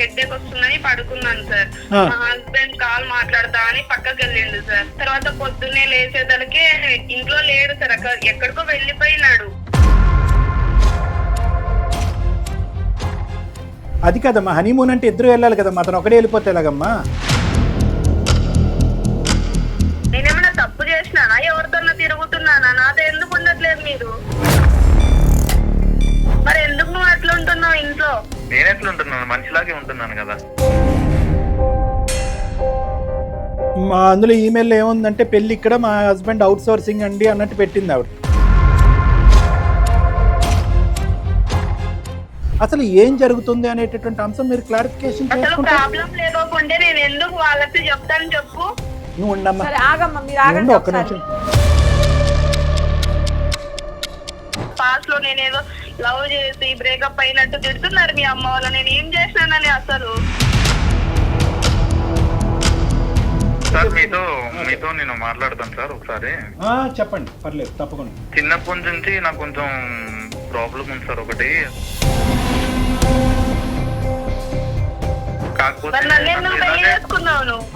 Headache వస్తుందని పడుకున్నాను sir. మా హస్బెండ్ కాల్ మాట్లాడతా అని పక్కకి వెళ్ళిండు సార్. తర్వాత పొద్దున్నే లేచేదలకే ఇంట్లో లేడు సార్, ఎక్కడికో వెళ్ళిపోయినాడు. అది కదమ్మా, హనీమూన్ అంటే ఇద్దరు వెళ్ళాలి కదమ్మా, అతను ఒకడే వెళ్ళిపోతే ఎలాగమ్మా? నేనేమైనా తప్పు చేసినానా? ఎవరితోన్నా తిరుగుతున్నానా? నాతో ఎందుకు ఉండట్లేదు మీరు? మరి ఎందుకు నువ్వు అట్లా ఉంటున్నావు ఇంట్లో? నేను ఎట్లా ఉంటున్నాను? మనిషిలాగే ఉంటున్నాను కదా. మా అందులో ఈమెయిల్ ఏముందంటే పెళ్ళి ఇక్కడ, మా హస్బెండ్ అవుట్ సోర్సింగ్ అండి అన్నట్టు పెట్టింది ఆవిడ. అసలు ఏం జరుగుతుంది అనేటటువంటి అంశం మీరు క్లారిఫికేషన్ చేసుకుంటే. ప్రాబ్లం లేకపోతే నేను ఎందుకు వాళ్ళకి చెప్తాను చెప్పు? నువ్వు ఉండమ్మా, ఒక్క నిమిషం. పాస్ట్ లో నేనేదో లవ్ చేసి బ్రేకప్ అయినట్టు తిడుతున్నారు మీ అమ్మ వాళ్ళు. నేను ఏం చేసినానని అసలు. సార్ మీతో నేను మాట్లాడతాను సార్ ఒకసారి. చెప్పండి, పర్లేదు, తప్పకుండా. చిన్నప్పటి నుంచి నాకు కొంచెం ప్రాబ్లం ఉంది సార్ ఒకటి. కాకపోతే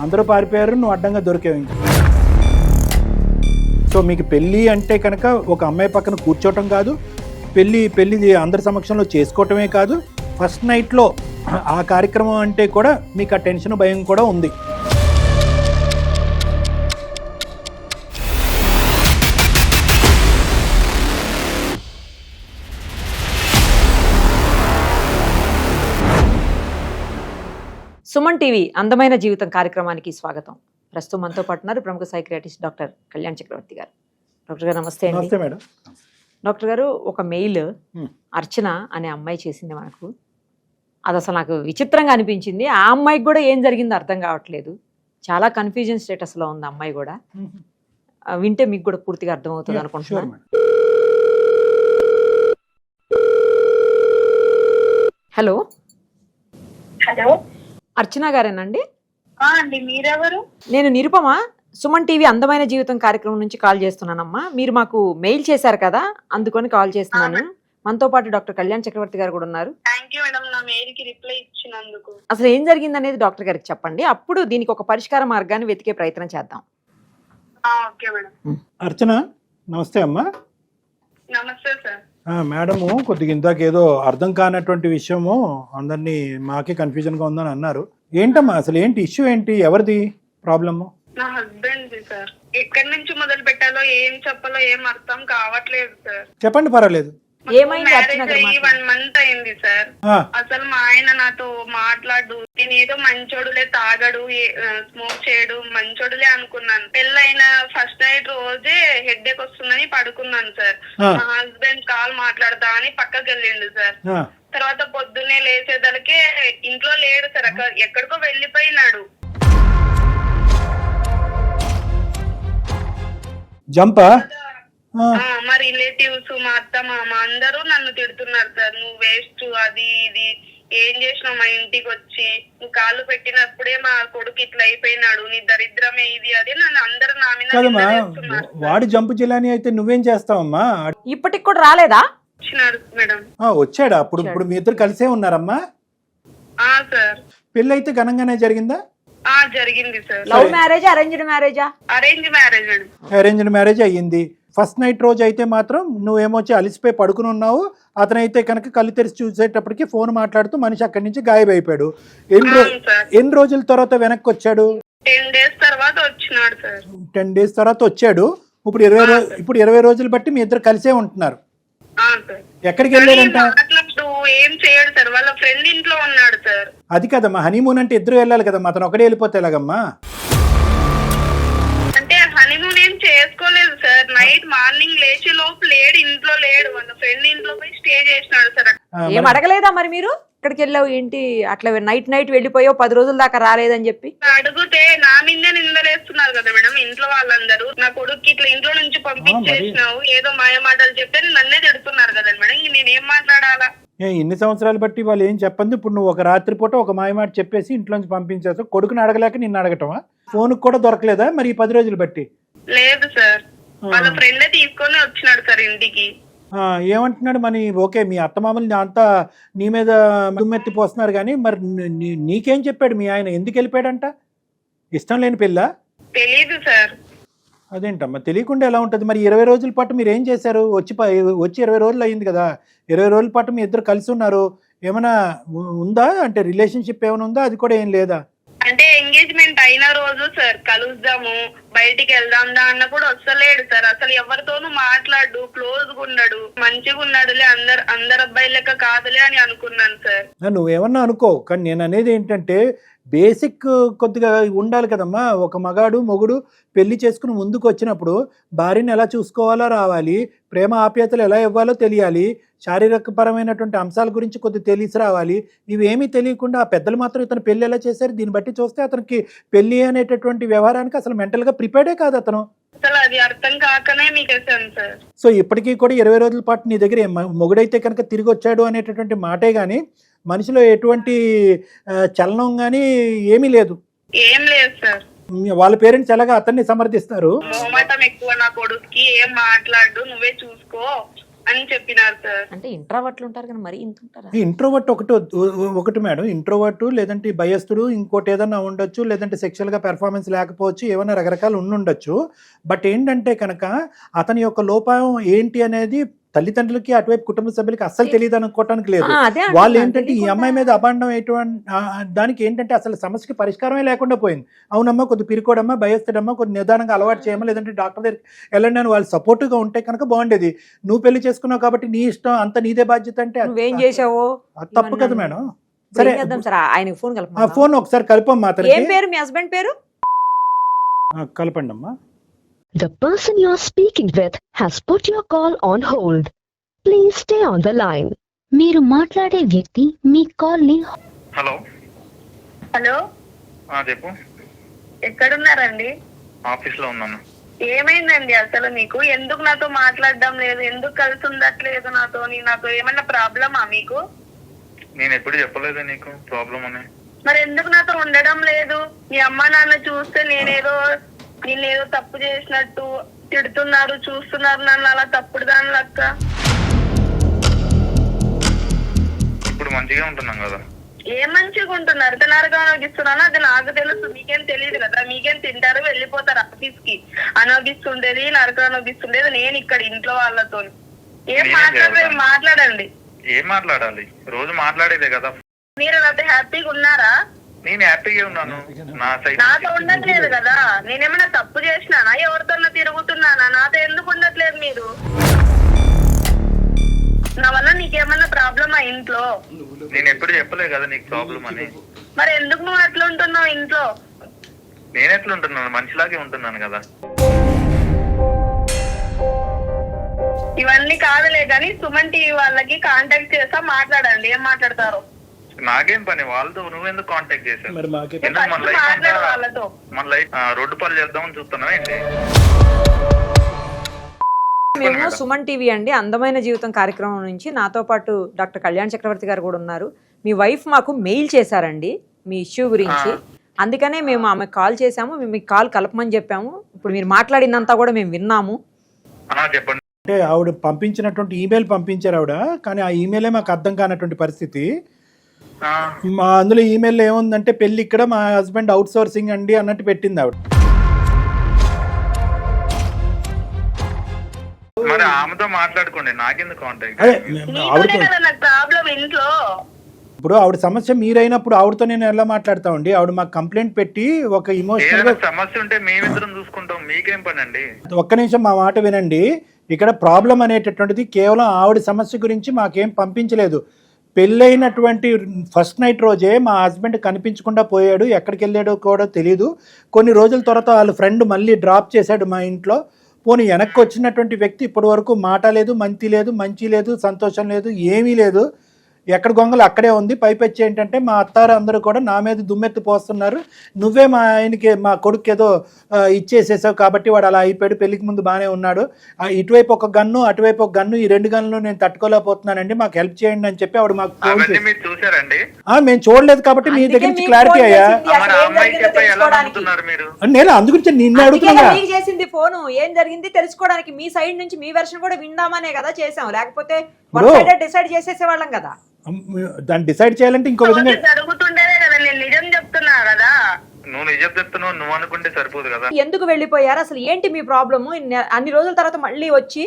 అందరూ పారిపోయారు, నువ్వు అడ్డంగా దొరికావు ఇంకా. సో మీకు పెళ్ళి అంటే కనుక ఒక అమ్మాయి పక్కన కూర్చోవటం కాదు, పెళ్ళి అందరి సమక్షంలో చేసుకోవటమే కాదు, ఫస్ట్ నైట్లో ఆ కార్యక్రమం అంటే కూడా మీకు ఆ టెన్షన్, భయం కూడా ఉంది. సుమన్ టీవీ అందమైన జీవితం కార్యక్రమానికి స్వాగతం. ప్రస్తుతం మనతో పాటు ఉన్నారు ప్రముఖ సైకియాట్రిస్ట్ డాక్టర్ కళ్యాణ్ చక్రవర్తి గారు. డాక్టర్ గారు నమస్తే అండి. నమస్తే మేడం. డాక్టర్ గారు, ఒక మెయిల్ అర్చన అనే అమ్మాయి చేసింది మనకు. అది అసలు నాకు విచిత్రంగా అనిపించింది. ఆ అమ్మాయికి కూడా ఏం జరిగిందో అర్థం కావట్లేదు. చాలా కన్ఫ్యూజన్ స్టేటస్లో ఉంది అమ్మాయి కూడా. వింటే మీకు కూడా పూర్తిగా అర్థమవుతుంది అనుకుంటున్నాను. హలో హలో, అర్చన గారేనండి? అండి, మీరెవరు? నేను నిరుపమ, సుమన్ టీవీ అందమైన జీవితం కార్యక్రమం నుంచి కాల్ చేస్తున్నానమ్మా. మీరు మాకు మెయిల్ చేశారు కదా, అందుకని కాల్ చేస్తున్నాను. మనతో పాటు డాక్టర్ కళ్యాణ్ చక్రవర్తి గారు కూడా ఉన్నారు. థాంక్యూ మేడం, నా మెయిల్ కి రిప్లై ఇచ్చినందుకు. అసలు ఏం జరిగింది అనేది డాక్టర్ గారికి చెప్పండి, అప్పుడు దీనికి ఒక పరిష్కార మార్గాన్ని వెతికే ప్రయత్నం చేద్దాం. Okay madam. అర్చన నమస్తే అమ్మా. నమస్తే సార్. మేడము కొద్దిగా ఇందాక ఏదో అర్థం కానటువంటి విషయము అందరినీ మాకే కన్ఫ్యూజన్గా ఉందని అన్నారు. ఏంటమ్మా అసలు ఏంటి ఇష్యూ, ఏంటి, ఎవరిది ప్రాబ్లము? నా హస్బెండ్ సార్. ఎక్కడి నుంచి మొదలు పెట్టాలో, ఏం చెప్పాలో ఏం అర్థం కావట్లేదు సార్. చెప్పండి, పర్వాలేదు. ఏమైంది? మ్యారేజ్ అయ్యి 1 month అయింది సార్. అసలు మా ఆయన నాతో మాట్లాడు, నేను ఏదో మంచోడులే, తాగడు, స్మోక్ చేయడు, మంచోడులే అనుకున్నాను. పెళ్ళైన ఫస్ట్ నైట్ రోజే హెడ్ఏక్ వస్తుందని పడుకున్నాను సార్. మా హస్బెండ్ కాల్ మాట్లాడతా అని పక్కకి వెళ్ళిండు సార్. తర్వాత పొద్దున్నే లేచేదలకే ఇంట్లో లేడు సార్, ఎక్కడికో వెళ్ళిపోయినాడు. జంపా? మా రిలేటివ్స్, మా అత్త, మామ అందరూ నన్ను తిడుతున్నారు సార్. నువ్వు వేస్ట్, అది ఇది ఏం చేసినావు, మా ఇంటికి వచ్చి నువ్వు కాళ్ళు పెట్టినప్పుడే మా కొడుకు ఇట్లా అయిపోయినాడు, నీ దరిద్రమే ఇది అది, నన్ను అందరూ నా మీద. వాడు జంపు జిల్లాని అయితే నువ్వేం చేస్తావమ్మా? ఇప్పటికి కూడా రాలేదా? వచ్చినాడు మేడం. వచ్చాడా? ఇప్పుడు మీ ఇద్దరు కలిసే ఉన్నారమ్మా? సార్. పెళ్ళి అయితే ఘనంగానే జరిగిందా? జరిగింది సార్. లవ్ మ్యారేజ్, అరేంజ్డ్ మ్యారేజా? Arrange marriage madam. Arranged marriage అయ్యింది. ఫస్ట్ నైట్ రోజు అయితే మాత్రం నువ్వేమొచ్చి అలిసిపోయి పడుకుని ఉన్నావు, అతనైతే కనుక కళ్ళు తెరిచి చూసేటప్పటికి ఫోన్ మాట్లాడుతూ మనిషి అక్కడి నుంచి గాయమైపోయాడు. ఎన్ని రోజుల తర్వాత వెనక్కి వచ్చాడు? 10 days తర్వాత వచ్చినాడు సార్. 10 days తర్వాత వచ్చాడు. ఇప్పుడు 20 రోజులు బట్టి మీ ఇద్దరు కలిసే ఉంటున్నారు. ఎక్కడికి వెళ్ళారంట? ఏం చేయడు సార్, వాళ్ళ ఫ్రెండ్ ఇంట్లో ఉన్నాడు సార్. అది కదమ్మా, హనీమూన్ అంటే ఇద్దరు వెళ్ళాలి కదమ్మా, అతను ఒకడే వెళ్ళిపోతే ఎలాగమ్మా? అంటే హనీమూన్ ఏం చేసుకోలేదు సార్. నైట్ మార్నింగ్ లేచి లోపు లేడు, ఇంట్లో లేడు, వాళ్ళ ఫ్రెండ్ ఇంట్లో పోయి స్టే చేసినాడు సార్. ఏం అడగలేదా మరి మీరు? ఎక్కడికి వెళ్ళావు ఏంటి, అట్లా నైట్ వెళ్ళిపోయావు, 10 రోజుల దాకా రాలేదని చెప్పి అడిగితే నా మీదే నిందలేస్తున్నారు కదా మేడం ఇంట్లో వాళ్ళందరూ. నా కొడుకు ఇట్లా ఇంట్లో నుంచి పంపించేసినావు, ఏదో మాయ మాటలు చెప్తే నన్నే తిడుతున్నారు కదా మేడం. నేనేం మాట్లాడాలా? ఇన్ని సంవత్సరాలు బట్టి వాళ్ళు ఏం చెప్పండి. ఇప్పుడు నువ్వు ఒక రాత్రి పూట ఒక మాయమాట చెప్పేసి ఇంట్లోంచి పంపించేస్తావు, కొడుకుని అడగలేక నిన్ను అడగటమా? ఫోన్ కూడా దొరకలేదా మరి 10 రోజులు బట్టి? లేదు సార్, వాళ్ళ ఫ్రెండ్ తీసుకొని వచ్చినాడు సార్ ఇంటికి. ఏమంటున్నాడు మరి? ఓకే, మీ అత్తమామల్ని అంతా నీ మీద దుమ్మెత్తి పోస్తున్నారు కానీ మరి నీకేం చెప్పాడు మీ ఆయన? ఎందుకు వెళ్ళిపోయాడంట? ఇష్టం లేని పిల్ల? తెలీదు సార్. అదేంటమ్మా తెలియకుండా ఎలా ఉంటుంది? మరి 20 రోజుల పాటు మీరు ఏం చేశారు? వచ్చి 20 రోజులు అయింది కదా, 20 రోజుల పాటు మీ ఇద్దరు కలిసి ఉన్నారు. ఏమైనా ఉందా అంటే రిలేషన్షిప్ ఏమైనా ఉందా? అది కూడా ఏం లేదా? అంటే ఎంగేజ్మెంట్ అయిన రోజు సార్ కలుద్దాము బయటికి వెళ్దాం అన్న కూడా వస్తలేడు సార్. అసలు ఎవరితోనూ మాట్లాడు, క్లోజ్ గా ఉన్నాడు, మంచిగా ఉన్నాడులే, అందరు అబ్బాయి లెక్క కాదులే అని అనుకున్నాను సార్. నువ్వేమన్నా అనుకో, కానీ నేను అనేది ఏంటంటే బేసిక్ కొద్దిగా ఉండాలి కదమ్మా. ఒక మొగుడు పెళ్లి చేసుకుని ముందుకు వచ్చినప్పుడు భార్యను ఎలా చూసుకోవాలో రావాలి, ప్రేమ ఆప్యాయతలు ఎలా ఇవ్వాలో తెలియాలి, శారీరకపరమైనటువంటి అంశాల గురించి కొద్దిగా తెలిసి రావాలి. ఇవేమీ తెలియకుండా ఆ పెద్దలు మాత్రం ఇతను పెళ్లి ఎలా చేశారు? దీన్ని బట్టి చూస్తే అతనికి పెళ్లి అనేటటువంటి వ్యవహారానికి అసలు మెంటల్గా ప్రిపేర్డే కాదు అతను. అసలు అది అర్థం కాకనే మీకు వేసాను సార్. సో ఇప్పటికీ కూడా 20 రోజుల పాటు నీ దగ్గర మొగుడైతే కనుక తిరిగి వచ్చాడు అనేటటువంటి మాటే కానీ మనిషిలో ఎటువంటి చలనం కానీ ఏమీ లేదు. ఏం లేదు సార్. వాళ్ళ పేరెంట్స్ ఎలాగా అతన్ని సమర్థిస్తారు? మొహమాటం ఎక్కువ నా కొడుక్కి, ఏం మాట్లాడు, నువ్వే చూసుకో అని చెప్పినారు సార్. అంటే ఇంట్రావర్ట్లు ఉంటారు కానీ మరి ఇంత ఉంటారా? ఇంట్రోవర్ట్ ఒకటి మేడం, ఇంట్రోవర్ట్ లేదంటే భయస్థుడు, ఇంకోటి ఏదన్నా ఉండొచ్చు, లేదంటే సెక్షువల్గా పెర్ఫార్మెన్స్ లేకపోవచ్చు, ఏమైనా రకరకాలు ఉండొచ్చు. బట్ ఏంటంటే కనుక అతని యొక్క లోపం ఏంటి అనేది తల్లిదండ్రులకి అటువైపు కుటుంబ సభ్యులకి అస్సలు తెలియదు అనుకోవటానికి లేదు. వాళ్ళు ఏంటంటే ఈ అమ్మాయి మీద అబాండం దానికి ఏంటంటే అసలు సమస్యకి పరిష్కారమే లేకుండా పోయింది. అవునమ్మా కొద్ది పిరికోడమ్మా, భయస్తుడమ్మా, కొద్ది నిదానంగా అలవాటు చేయమ్మా, లేదంటే డాక్టర్ దగ్గరికి వెళ్ళండి అని వాళ్ళు సపోర్ట్గా ఉంటే కనుక బాగుండేది. నువ్వు పెళ్లి చేసుకున్నావు కాబట్టి నీ ఇష్టం, అంత నీదే బాధ్యత అంటే నువ్వేం చేసావో అది తప్పు కదా మేడం. సరే ఆయనకి ఫోన్ ఫోన్ ఒకసారి కలపమ్మా. ఏం పేరు మీ హస్బెండ్ పేరు? కలపండి అమ్మా. The person you are speaking with has put your call on hold. Please stay on the line. మీరు మాట్లాడే వ్యక్తి మీ కాల్ ని. హలో హలో చెప్పు. ఎక్కడున్నారండి? ఆఫీస్ లో ఉన్నాను. ఏమైందండి అసలు మీకు? ఎందుకు నాతో మాట్లాడడం లేదు? ఎందుకు కలిసి ఉండట్లేదు నాతో? నాతో ఏమన్నా ప్రాబ్లమా మీకు? నేను ఎప్పుడు చెప్పలేదు నీకు ప్రాబ్లం అని. మరి ఎందుకు నాతో ఉండడం లేదు? మీ అమ్మ నాన్న చూస్తే నేనేదో తప్పు చేసినట్టు తిడుతున్నారు, చూస్తున్నారు నన్ను అలా తప్పుడు దాని లెక్క. ఇప్పుడు మంచిగా ఉంటున్నాం కదా. ఏం మంచిగా ఉంటున్నారు? తినారుగా అనోగిస్తున్నాను, అది నాకు తెలుసు, మీకేం తెలియదు కదా. మీకేం తింటారు, వెళ్ళిపోతారు ఆఫీస్ కి. అనోగిస్తుండేది, నరక అనోగిస్తుండేది నేను ఇక్కడ ఇంట్లో వాళ్ళతో. ఏం మాట్లాడండి. ఏం మాట్లాడాలి? రోజు మాట్లాడేదే కదా. మీరు నాతో హ్యాపీగా ఉన్నారా? నేను హ్యాపీగా ఉన్నాను. నాతో ఉండట్లేదు కదా. నేనేమైనా తప్పు చేసినానా? ఎవరితో తిరుగుతున్నానా? నాతో ఎందుకు ఉండట్లేదు మీరు? నా వల్ల నీకేమన్నా ప్రాబ్లమా ఇంట్లో? నేను ఎప్పుడు చెప్పలేదు కదా నీకు ప్రాబ్లం అని. మరి ఎందుకు నువ్వు అట్లా ఉంటున్నావు ఇంట్లో? నేను ఎట్లా ఉంటున్నాను? మనిషిలాగే ఉంటున్నాను కదా. ఇవన్నీ కాదులే కానీ సుమన్ టీవీ వాళ్ళకి కాంటాక్ట్ చేస్తా, మాట్లాడండి. ఏం మాట్లాడతారు? నాకేం పని వాళ్ళతో? నువ్వెందుకు కాంటాక్ట్ చేశావు? వాళ్ళతో మన లైఫ్ రోడ్డు పాలు చేద్దామని చూస్తున్నావా ఏంటి? మేము సుమన్ టీవీ అండి, అందమైన జీవితం కార్యక్రమం నుంచి నాతో పాటు డాక్టర్ కళ్యాణ్ చక్రవర్తి గారు కూడా ఉన్నారు. మీ వైఫ్ మాకు మెయిల్ చేశారండి మీ ఇష్యూ గురించి. అందుకనే మేము ఆమెకు కాల్ చేసాము, మేము మీకు కాల్ కలపమని చెప్పాము. ఇప్పుడు మీరు మాట్లాడిందంతా కూడా మేము విన్నాము. చెప్పండి. అంటే ఆవిడ పంపించినటువంటి ఈమెయిల్ పంపించారు ఆవిడ, కానీ ఆ ఈమెయిలే మాకు అర్థం కానటువంటి పరిస్థితి. అందులో ఈమెయిల్ ఏముందంటే పెళ్లి ఇక్కడ, మా హస్బెండ్ అవుట్ సోర్సింగ్ అండి అన్నట్టు పెట్టింది ఆవిడ. మరి ఆమెతో మాట్లాడుకోండి, నాకెందుకు కాంటాక్ట్? ఇప్పుడు ఆవిడ సమస్య మీరైనప్పుడు ఆవిడతో నేను ఎలా మాట్లాడతామండి? ఆవిడ మాకు కంప్లైంట్ పెట్టి ఒక ఇమోషనల్ సమస్య ఉంటే మేమిద్దరం చూసుకుంటాం, మీకేం పని అండి? ఒక్క నిమిషం మా మాట వినండి. ఇక్కడ ప్రాబ్లం అనేటటువంటిది కేవలం ఆవిడ సమస్య గురించి మాకేం పంపించలేదు. పెళ్ళైనటువంటి ఫస్ట్ నైట్ రోజే మా హస్బెండ్ కనిపించకుండా పోయాడు, ఎక్కడికి వెళ్ళాడో కూడా తెలియదు. కొన్ని రోజుల తర్వాత వాళ్ళ ఫ్రెండ్ మళ్ళీ డ్రాప్ చేశాడు మా ఇంట్లో. పోనీ వెనక్కి వచ్చినటువంటి వ్యక్తి ఇప్పటి వరకు మాట లేదు, మంచి లేదు, సంతోషం లేదు, ఏమీ లేదు. ఎక్కడ గొంగలు అక్కడే ఉంది. పైపెచ్చి ఏంటంటే మా అత్తారు అందరూ కూడా నా మీద దుమ్మెత్తి పోస్తున్నారు, నువ్వే మా ఆయనకి మా కొడుకు ఏదో ఇచ్చేసేసావు కాబట్టి వాడు అలా అయిపోయాడు, పెళ్లికి ముందు బాగానే ఉన్నాడు, ఇటువైపు ఒక గన్ను అటువైపు ఒక గన్ను, ఈ 2 గన్నులు నేను తట్టుకోలేకపోతున్నానండి, మాకు హెల్ప్ చేయండి అని చెప్పి ఆవిడ మాకు ఫోన్ చేసి. మీరు చూసారండి? మేము చూడలేదు కాబట్టి మీ దగ్గర నుంచి క్లారిటీ అయ్యా. నేను అందుగురించి నిన్ను అడుగుతున్నా. మీకు చేసింది ఫోన్ ఏం జరిగింది తెలుసుకోవడానికి, మీ సైడ్ నుంచి మీ వెర్షన్ కూడా విందామనే కదా చేసాం, లేకపోతే డిసైడ్ చేసేసేవాళ్ళం కదా. దాన్ని డిసైడ్ చేయాలంటే ఇంకో విధంగా జరుగుతుండేదే కదా, నేను నిజం చెప్తున్నా కదా. నువ్వు నిజం చెప్తున్నావు, నువ్వు అనుకుంటే సరిపోదు కదా. ఎందుకు వెళ్ళిపోయారు అసలు, ఏంటి మీ ప్రాబ్లము, అన్ని రోజుల తర్వాత మళ్ళీ వచ్చి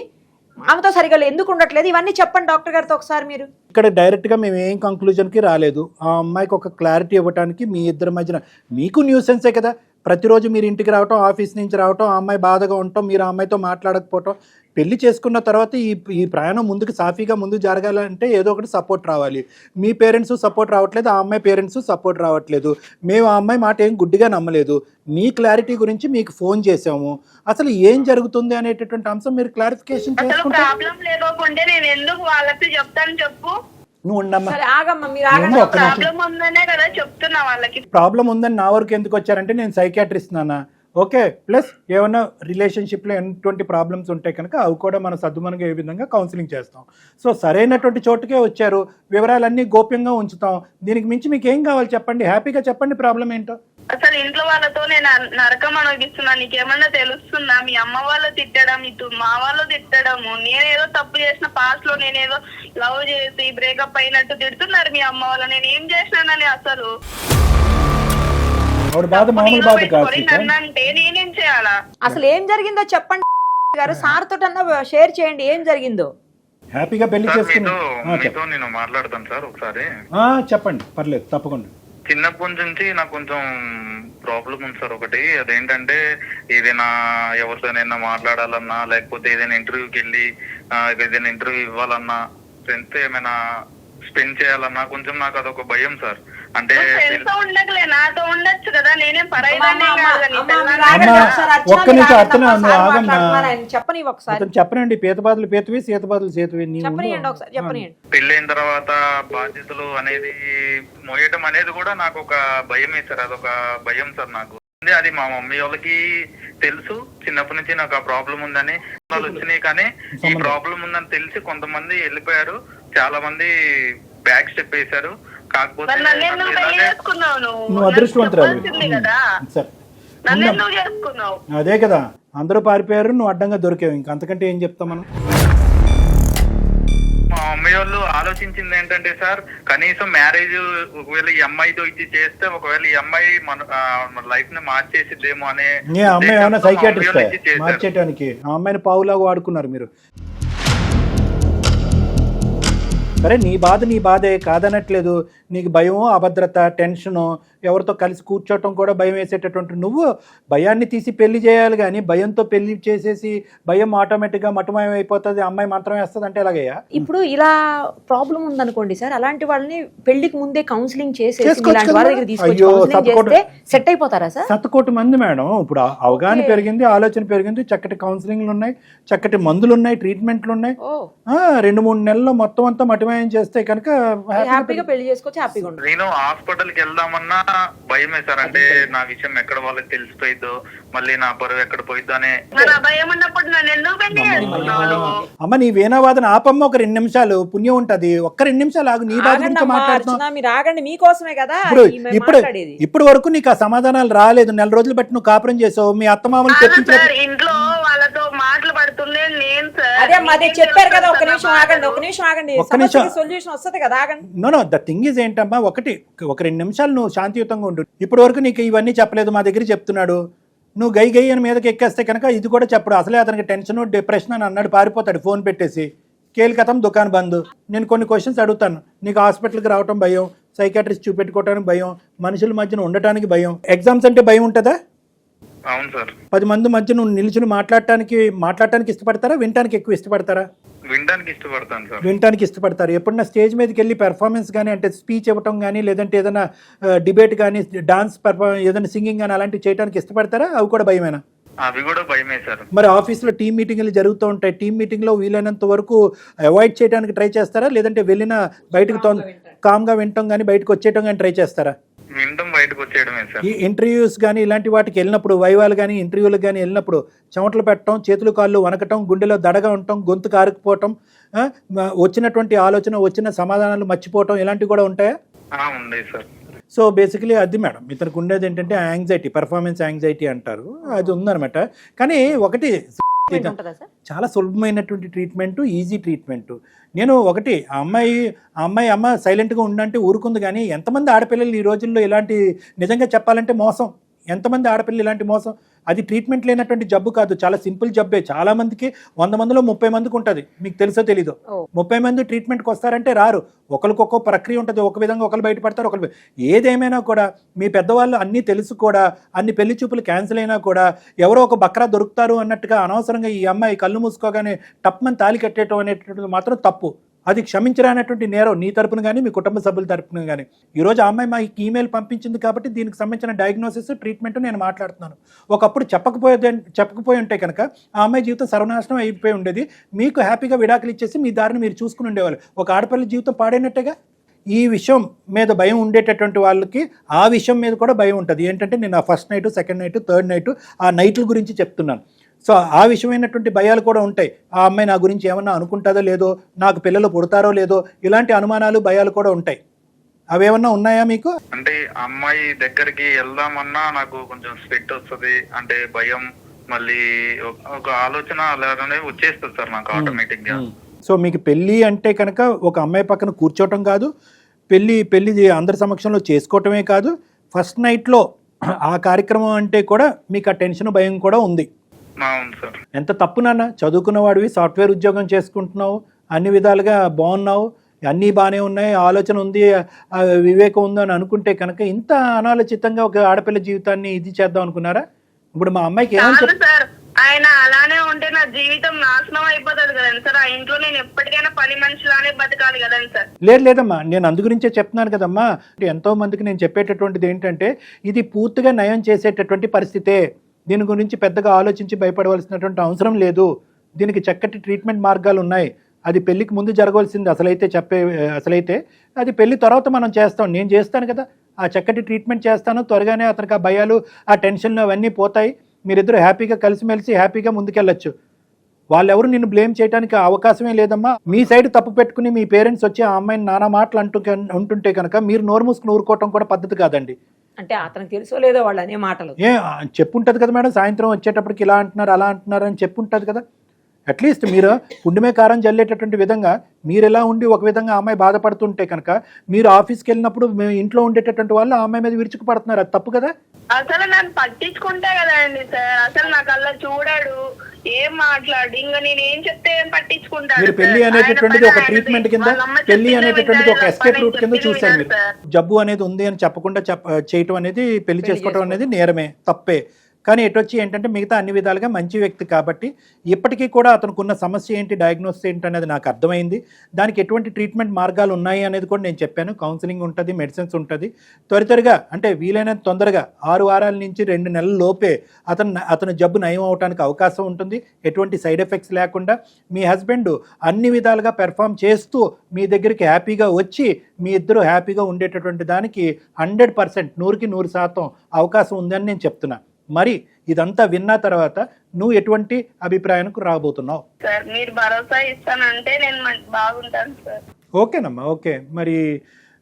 ఆమెతో సరిగా ఎందుకు ఉండట్లేదు, ఇవన్నీ చెప్పండి డాక్టర్ గారితో ఒకసారి. మీరు ఇక్కడ డైరెక్ట్గా మేము ఏం కంక్లూజన్కి రాలేదు. ఆ అమ్మాయికి ఒక క్లారిటీ ఇవ్వడానికి మీ ఇద్దరి మధ్యన మీకు న్యూసెన్సే కదా, ప్రతిరోజు మీరు ఇంటికి రావటం, ఆఫీస్ నుంచి రావటం, ఆ అమ్మాయి బాధగా ఉండటం, మీరు ఆ అమ్మాయితో మాట్లాడకపోవటం. పెళ్లి చేసుకున్న తర్వాత ఈ ప్రయాణం ముందుకు సాఫీగా ముందుకు జరగాలంటే ఏదో ఒకటి సపోర్ట్ రావాలి. మీ పేరెంట్స్ సపోర్ట్ రావట్లేదు, ఆ అమ్మాయి పేరెంట్స్ సపోర్ట్ రావట్లేదు. మేము ఆ అమ్మాయి మాట ఏం గుడ్డిగా నమ్మలేదు. మీ క్లారిటీ గురించి మీకు ఫోన్ చేసాము. అసలు ఏం జరుగుతుంది అనేటటువంటి అంశం మీరు క్లారిఫికేషన్ చేసుకుంటే. ప్రాబ్లం లేకపోతే నేను ఎందుకు వాళ్ళకి చెప్తాను చెప్పు. నువ్వు ఉండమ్మా, ప్రాబ్లం ఉందనే కదా చెప్తున్నా వాళ్ళకి. ప్రాబ్లం ఉందని నా వరకు ఎందుకు వచ్చారంటే నేను సైకియాట్రిస్ట్ నాన్న, ఓకే. ప్లస్ ఏమన్నా రిలేషన్షిప్లో ఎటువంటి ప్రాబ్లమ్స్ ఉంటాయి కనుక అవి కూడా మనం సద్దుమనుగా ఏ విధంగా కౌన్సిలింగ్ చేస్తాం. సో సరైనటువంటి చోటుకే వచ్చారు, వివరాలన్నీ గోప్యంగా ఉంచుతాం. దీనికి మించి మీకు ఏం కావాలి చెప్పండి, హ్యాపీగా చెప్పండి ప్రాబ్లం ఏంటో. అసలు ఇంట్లో వాళ్ళతో నేను నరకం అనుభవిస్తున్నా, నీకేమన్నా తెలుస్తుందా? మీ అమ్మ వాళ్ళు తిట్టడం, ఇటు మా వాళ్ళు తిట్టడము, నేనేదో తప్పు చేసిన పాస్ట్ లో నేనేదో లవ్ చేసి బ్రేకప్ అయినట్టు తిడుతున్నారు మీ అమ్మ వాళ్ళు. నేను ఏం చేసినానని అసలు నేనేం చేయాలా? అసలు ఏం జరిగిందో చెప్పండి గారు, సార్ తోటి అన్న షేర్ చేయండి ఏం జరిగిందో. హ్యాపీగా పెళ్లి చేసుకుని నేను మాట్లాడతాను సార్ ఒకసారి. చెప్పండి, పర్లేదు తప్పకుండా. చిన్నప్పటి నుంచి నాకు కొంచెం ప్రాబ్లం ఉంది సార్ ఒకటి. అదేంటంటే ఏదైనా ఎవరితోనైనా మాట్లాడాలన్నా, లేకపోతే ఏదైనా ఇంటర్వ్యూకి వెళ్ళి ఏదైనా ఇంటర్వ్యూ ఇవ్వాలన్నా, ఫ్రెండ్స్ ఏమైనా స్పెండ్ చేయాలన్నా కొంచెం నాకు అదొక భయం సార్. అంటే నాతో ఉండొచ్చు కదా, నేనేం చెప్పనండి. పీతబాదులు పేతువి, సీతబాదులు సేతువి. పెళ్ళైన తర్వాత బాధ్యతలు అనేది మోయటం అనేది కూడా నాకు ఒక భయమే సార్, అదొక భయం సార్ నాకు. అది మా మమ్మీ వాళ్ళకి తెలుసు, చిన్నప్పటి నుంచి నాకు ఆ ప్రాబ్లం ఉందని వాళ్ళు వచ్చినాయి. కానీ ఈ ప్రాబ్లం ఉందని తెలిసి కొంతమంది వెళ్ళిపోయారు, చాలా మంది బ్యాక్ స్టెప్ వేశారు. కాకపోతే నువ్వు అదృష్టవంతురాలు. అదే కదా, అందరూ పారిపోయారు, నువ్వు అడ్డంగా దొరికావు. ఇంకా అంతకంటే ఏం చెప్తాం మనం. మా మమ్మీ వాళ్ళు ఆలోచించింది ఏంటంటే సార్, కనీసం మ్యారేజ్ ఒకవేళ ఈ అమ్మాయితో ఇచ్చి చేస్తే ఒకవేళ ఈ అమ్మాయి మన లైఫ్ ని మార్చేసిద్దేమో అనే. ఆ అమ్మాయి ఏమైనా సైకియాట్రిస్ట్ మార్చేయడానికి? ఆ అమ్మాయిని పావులాగా వాడుకున్నారు మీరు. సరే, నీ బాధే కాదనట్లేదు. నీకు భయము, అభద్రత, టెన్షను, ఎవరితో కలిసి కూర్చోవటం కూడా భయం వేసేటటువంటి నువ్వు భయాన్ని తీసి పెళ్లి చేయాలి. కానీ భయంతో పెళ్లి చేసేసి భయం ఆటోమేటిక్గా మటుమయం అయిపోతుంది, అమ్మాయి మాత్రం వేస్తుంది అంటే ఎలాగయ్యా? ఇప్పుడు ఇలా ప్రాబ్లం ఉందనుకోండి సార్, అలాంటి వాళ్ళని పెళ్లికి ముందే కౌన్సిలింగ్ చేసి సెట్ అయిపోతారా సార్? 100 మంది మేడం. ఇప్పుడు అవగాహన పెరిగింది, ఆలోచన పెరిగింది, చక్కటి కౌన్సిలింగ్లు ఉన్నాయి, చక్కటి మందులు ఉన్నాయి, ట్రీట్మెంట్లు ఉన్నాయి. 2-3 నెలల్లో మొత్తం అంతా మటుమయం చేస్తే కనుక హ్యాపీగా పెళ్లి చేసుకోవచ్చు, హ్యాపీగా ఉంటుంది. నేను హాస్పిటల్కి వెళ్దామన్నా భయమే సార్. అంటే నా విషయం ఎక్కడ వాళ్ళకి తెలిసిపోయిద్దో, మళ్ళీ నా పరువు ఎక్కడ పోయిద్దో అనే భయం ఉన్నప్పుడు అమ్మ నీ వీణావాదన ఆపమ్మ. ఒక 2 నిమిషాలు పుణ్యం ఉంటది. ఒక్క 2 నిమిషాలు ఆగు, నీ బాధ గురించి మాట్లాడుతున్నావు. మీరు ఆగండి, మీకోసమే కదా ఇప్పుడు వరకు నీకు ఆ సమాధానాలు రాలేదు. 4 రోజులు బట్టి నువ్వు కాపురం చేసావు, మీ అత్తమామలు తెప్పించారు, ఇంట్లో వాళ్ళతో మాటలు పడుతుండే నేను సార్. అదే చెప్పారు కదా, ఒక నిమిషం ఆగండి, సొల్యూషన్ వస్తుంది కదా, ఆగండి. నో ద థింగ్ ఈజ్ ఏంటమ్మా, ఒక 2 నిమిషాలు నువ్వు శాంతియుతంగా ఉండు. ఇప్పటి వరకు నీకు ఇవన్నీ చెప్పలేదు, మా దగ్గర చెప్తున్నాడు. నువ్వు గై అని మీదకి ఎక్కేస్తే కనుక ఇది కూడా చెప్పడు. అసలే అతనికి టెన్షన్, డిప్రెషన్ అని అన్నాడు, పారిపోతాడు ఫోన్ పెట్టేసి. కేలికతం దుకాణం బంద్. నేను కొన్ని క్వశ్చన్స్ అడుగుతాను. నీకు హాస్పిటల్కి రావటం భయం, సైకాట్రిస్ట్ చూపెట్టుకోవడానికి భయం, మనుషుల మధ్యన ఉండటానికి భయం, ఎగ్జామ్స్ అంటే భయం ఉంటుందా? అవును సార్. 10 మంది మధ్య నువ్వు నిల్చుని మాట్లాడటానికి ఇష్టపడతారా, వినటానికి ఎక్కువ ఇష్టపడతారా? వినడానికి ఇష్టపడతాను సార్. వినటానికి ఇష్టపడతారు. ఎప్పుడన్నా స్టేజ్ మీదకి వెళ్ళి పెర్ఫార్మెన్స్ కానీ, అంటే స్పీచ్ ఇవ్వటం కానీ, లేదంటే ఏదైనా డిబేట్ కానీ, డాన్స్ ఏదైనా సింగింగ్ కానీ అలాంటివి చేయడానికి ఇష్టపడతారా? అవి కూడా భయమేనా? అవి కూడా భయమే సార్. మరి ఆఫీస్లో టీం మీటింగ్లు జరుగుతూ ఉంటాయి, టీం మీటింగ్లో వీలైనంత వరకు అవాయిడ్ చేయడానికి ట్రై చేస్తారా, లేదంటే వెళ్ళిన బయటకు కామ్గా వింటాం కానీ బయటకు వచ్చేయటం కానీ ట్రై చేస్తారా? వినడం బయటకు వచ్చేయడమే సార్. ఈ ఇంటర్వ్యూస్ కానీ ఇలాంటి వాటికి వెళ్ళినప్పుడు, వైవాలు కానీ ఇంటర్వ్యూలకు కానీ వెళ్ళినప్పుడు చెమటలు పెట్టడం, చేతులు కాళ్ళు వనకటం, గుండెలో దడగా ఉండటం, గొంతు కారుకుపోవటం, వచ్చినటువంటి ఆలోచన, వచ్చిన సమాధానాలు మర్చిపోవటం, ఇలాంటివి కూడా ఉంటాయా? ఉండేది సార్. సో బేసికలీ అది మేడం ఇతనికి ఉండేది ఏంటంటే యాంగ్జైటీ, పర్ఫార్మెన్స్ యాంగ్జైటీ అంటారు, అది ఉందన్నమాట. కానీ ఒకటి చాలా సులభమైనటువంటి ట్రీట్మెంట్, ఈజీ ట్రీట్మెంట్. నేను ఒకటి ఆ అమ్మ సైలెంట్గా ఉండంటే ఊరుకుంది, కానీ ఎంతమంది ఆడపిల్లలు ఈ రోజుల్లో ఇలాంటి, నిజంగా చెప్పాలంటే మోసం, ఎంతమంది ఆడపిల్లలు ఇలాంటి మోసం, అది ట్రీట్మెంట్ లేనటువంటి జబ్బు కాదు, చాలా సింపుల్ జబ్బే. చాలా మందికి 100 మందిలో 30 మందికి ఉంటుంది, మీకు తెలుసో తెలీదు. 30 మంది ట్రీట్మెంట్కి వస్తారంటే రారు, ఒకరికొక ప్రక్రియ ఉంటుంది, ఒక విధంగా ఒకరు బయటపడతారు, ఒకరు. ఏదేమైనా కూడా మీ పెద్దవాళ్ళు అన్నీ తెలుసు కూడా, అన్ని పెళ్లి చూపులు క్యాన్సిల్ అయినా కూడా ఎవరో ఒక బక్రా దొరుకుతారు అన్నట్టుగా అనవసరంగా ఈ అమ్మాయి కళ్ళు మూసుకోగానే టప్మని తాళి కట్టేయటం అనేటువంటిది మాత్రం తప్పు. అది క్షమించరానటువంటి నేరం నీ తరపున కానీ మీ కుటుంబ సభ్యుల తరపున కానీ. ఈరోజు ఆ అమ్మాయి మాకు ఈమెయిల్ పంపించింది కాబట్టి దీనికి సంబంధించిన డయాగ్నోసిస్, ట్రీట్మెంట్ నేను మాట్లాడుతున్నాను. ఒకప్పుడు చెప్పకపోయి ఉంటే కనుక ఆ అమ్మాయి జీవితం సర్వనాశనం అయిపోయి ఉండేది, మీకు హ్యాపీగా విడాకులు ఇచ్చేసి మీ దారిని మీరు చూసుకుని ఉండేవాళ్ళు. ఒక ఆడపిల్ల జీవితం పాడైనట్టేగా. ఈ విషయం మీద భయం ఉండేటటువంటి వాళ్ళకి ఆ విషయం మీద కూడా భయం ఉంటుంది. ఏంటంటే నేను ఆ first night, second night, third night, ఆ నైట్ల గురించి చెప్తున్నాను. సో ఆ విషయమైనటువంటి భయాలు కూడా ఉంటాయి. ఆ అమ్మాయి నా గురించి ఏమన్నా అనుకుంటుందో లేదో, నాకు పిల్లలు పుడతారో లేదో, ఇలాంటి అనుమానాలు, భయాలు కూడా ఉంటాయి. అవేమన్నా ఉన్నాయా మీకు? అంటే అమ్మాయి దగ్గరికి వెళ్దామన్నా నాకు కొంచెం స్వెట్ వస్తుంది, అంటే భయం, మళ్ళీ ఒక ఆలోచన అలానే వచ్చేస్తుంది సార్ నాకు ఆటోమేటిక్ గా. సో మీకు పెళ్ళి అంటే కనుక ఒక అమ్మాయి పక్కన కూర్చోవటం కాదు, పెళ్ళి అందరి సమక్షంలో చేసుకోవటమే కాదు, ఫస్ట్ నైట్లో ఆ కార్యక్రమం అంటే కూడా మీకు ఆ టెన్షన్, భయం కూడా ఉంది. ఎంత తప్పు నాన్న, చదువుకున్న వాడివి, సాఫ్ట్వేర్ ఉద్యోగం చేసుకుంటున్నావు, అన్ని విధాలుగా బాగున్నావు, అన్నీ బాగానే ఉన్నాయి, ఆలోచన ఉంది, వివేకం ఉంది అని అనుకుంటే కనుక ఇంత అనాలోచితంగా ఒక ఆడపిల్ల జీవితాన్ని ఇది చేద్దాం అనుకున్నారా? ఇప్పుడు మా అమ్మాయికి ఏమని ఆయన అలానే ఉంటే నా జీవితం నాశనం అయిపోతుంది కదండి సార్. ఆ ఇంట్లో నేను ఎప్పటికైనా పని మనిషిలానే బతకాలి కదండి సార్. లేదమ్మా, నేను అందు గురించే చెప్తున్నాను కదమ్మా. ఎంతో మందికి నేను చెప్పేటటువంటిది ఏంటంటే ఇది పూర్తిగా నయం చేసేటటువంటి పరిస్థితే. దీని గురించి పెద్దగా ఆలోచించి భయపడవలసినటువంటి అవసరం లేదు. దీనికి చక్కటి ట్రీట్మెంట్ మార్గాలు ఉన్నాయి. అది పెళ్లికి ముందు జరగవలసింది అసలైతే అది పెళ్లి తర్వాత మనం చేస్తాం, నేను చేస్తాను కదా, ఆ చక్కటి ట్రీట్మెంట్ చేస్తాను. త్వరగానే అతనికి ఆ భయాలు, ఆ టెన్షన్లు అవన్నీ పోతాయి. మీరిద్దరూ హ్యాపీగా కలిసిమెలిసి హ్యాపీగా ముందుకెళ్ళచ్చు. వాళ్ళెవరు నిన్ను బ్లేమ్ చేయడానికి అవకాశమే లేదమ్మా. మీ సైడ్ తప్పు పెట్టుకుని మీ పేరెంట్స్ వచ్చి ఆ అమ్మాయిని నానా మాటలు ఉంటుంటే కనుక మీరు నోరు మూసుకుని ఊరుకోవటం కూడా పద్ధతి కాదండి. అంటే అతనికి తెలుసో లేదో వాళ్ళు అనే మాటలు చెప్పుంటది కదా మేడం, సాయంత్రం వచ్చేటప్పటికి ఇలా అంటున్నారు, అలా అంటున్నారు అని చెప్పుంటది కదా. అట్లీస్ట్ మీరు పుండిమే కారం జల్లేటటువంటి విధంగా మీరు ఎలా ఉండి ఒక విధంగా అమ్మాయి బాధపడుతుంటే కనుక మీరు ఆఫీస్కి వెళ్ళినప్పుడు ఇంట్లో ఉండేటటువంటి వాళ్ళు ఆ అమ్మాయి మీద విరుచుకుపడుతున్నారు, అది తప్పు కదా. అసలు నన్ను పట్టించుకుంటే కదండి సార్, అసలు నాకు అలా చూడాడు, ఏం మాట్లాడు, ఇంకా నేను ఏం చెప్తే ఏం పట్టించుకుంటాడు. మీరు పెళ్లి అనేటటువంటిది ఒక ట్రీట్మెంట్ కింద, పెళ్లి అనేటటువంటిది ఒక ఎస్కేప్ రూట్ కింద చూశారు మీరు. జబ్బు అనేది ఉంది అని చెప్పకుండా చేయటం అనేది, పెళ్లి చేసుకోవడం అనేది నేరమే, తప్పే. కానీ ఎటొచ్చి ఏంటంటే మిగతా అన్ని విధాలుగా మంచి వ్యక్తి కాబట్టి ఇప్పటికీ కూడా అతనుకున్న సమస్య ఏంటి, డయాగ్నోసిస్ ఏంటి అనేది నాకు అర్థమైంది. దానికి ఎటువంటి ట్రీట్మెంట్ మార్గాలు ఉన్నాయి అనేది కూడా నేను చెప్పాను. కౌన్సిలింగ్ ఉంటుంది, మెడిసిన్స్ ఉంటుంది. త్వరితగా అంటే వీలైనంత తొందరగా 6 వారాల నుంచి 2 నెలల లోపే అతను జబ్బు నయం అవడానికి అవకాశం ఉంటుంది, ఎటువంటి సైడ్ ఎఫెక్ట్స్ లేకుండా. మీ హస్బెండ్ అన్ని విధాలుగా పెర్ఫామ్ చేస్తూ మీ దగ్గరికి హ్యాపీగా వచ్చి మీ ఇద్దరు హ్యాపీగా ఉండేటటువంటి దానికి 100%, 100కి 100% అవకాశం ఉందని నేను చెప్తున్నా. మరి ఇదంతా విన్న తర్వాత నువ్వు ఎటువంటి అభిప్రాయానికి రాబోతున్నావు? సార్ మీరు భరోసా ఇస్తానంటే నేను బాగుంటాను సార్. ఓకేనమ్మా, ఓకే. మరి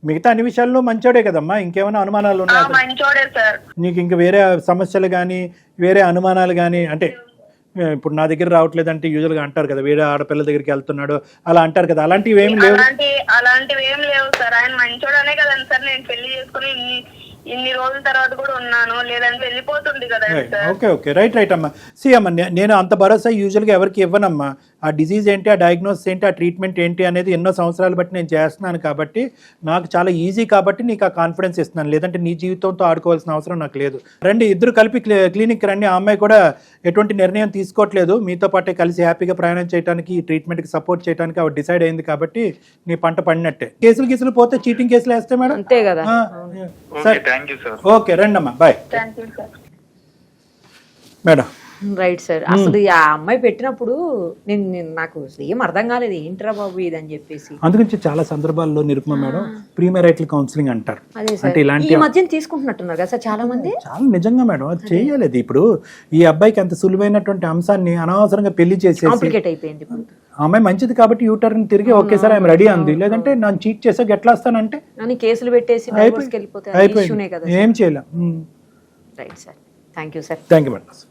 మిగతా అన్ని విషయాల్లో మంచోడే కదమ్మా, ఇంకేమైనా అనుమానాలు ఉన్నాయా? మంచోడే సార్. నీకు ఇంకా వేరే సమస్యలు కానీ వేరే అనుమానాలు కానీ, అంటే ఇప్పుడు నా దగ్గర రావట్లేదంటే యూజువల్గా అంటారు కదా, వేరే ఆడపిల్ల దగ్గరికి వెళ్తున్నాడు అలా అంటారు కదా, అలాంటివి ఏమి లేవు? అలాంటివి ఏం లేవు సార్. ఆయన మంచోడనే కదండి సార్ నేను పెళ్లి చేసుకుని ఇన్ని రోజుల తర్వాత కూడా ఉన్నాను, లేదంటే వెళ్ళిపోతుంది కదా. ఓకే ఓకే, రైట్ అమ్మా. అమ్మా, నేను అంత భరోసా యూజువల్గా ఎవరికి ఇవ్వనమ్మా. ఆ డిజీజ్ ఏంటి, ఆ డయాగ్నోసిస్ ఏంటి, ఆ ట్రీట్మెంట్ ఏంటి అనేది ఎన్నో సంవత్సరాలు బట్టి నేను చేస్తున్నాను కాబట్టి నాకు చాలా ఈజీ కాబట్టి నీకు ఆ కాన్ఫిడెన్స్ ఇస్తున్నాను. లేదంటే నీ జీవితంతో ఆడుకోవాల్సిన అవసరం నాకు లేదు. రండి, ఇద్దరు కలిపి క్లినిక్ రండి. ఆ అమ్మాయి కూడా ఎటువంటి నిర్ణయం తీసుకోవట్లేదు, మీతో పాటే కలిసి హ్యాపీగా ప్రయాణం చేయడానికి, ఈ ట్రీట్మెంట్కి సపోర్ట్ చేయడానికి ఆవిడ డిసైడ్ అయింది కాబట్టి నీ పంట పడినట్టే. కేసులు పోతే చీటింగ్ కేసులు వేస్తే మేడం అంతే కదా. సరే, ఓకే, రండి అమ్మా, బాయ్. Madam right sir. అసలు ఆ అమ్మాయి పెట్టినప్పుడు నాకు ఏం అర్థం కాలేదు, ఏంట్రా బాబు ఇది అని చెప్పేసి. అందుగురించి చాలా సందర్భాల్లో నిరుపమ మేడం ప్రీమెరైటల్ కౌన్సిలింగ్ అంటారు. అదే అంటే సార్, ఇలాంటి ఈ మధ్యన తీసుకుంటున్నట్టున్నారు కదా సార్ చాలా మంది. చాలా నిజంగా మేడం అది చేయలేదు. ఇప్పుడు ఈ అబ్బాయికి అంత సులువైనటువంటి అంశాన్ని అనవసరంగా పెళ్లి చేసేసి కాంప్లికేట్ అయిపోయింది. ఆ అమ్మాయి మంచిది కాబట్టి యూటర్న్ తిరిగి ఒకేసారి ఆమె రెడీ అంది, లేదంటే నన్ను చీట్ చేసాక ఎట్లా వస్తానంటే అని కేసులు పెట్టేసి divorce కి వెళ్ళిపోతే అది ఇష్యూనే కదా. ఏం చేయలేం. Right sir, thank you sir. Thank you madam.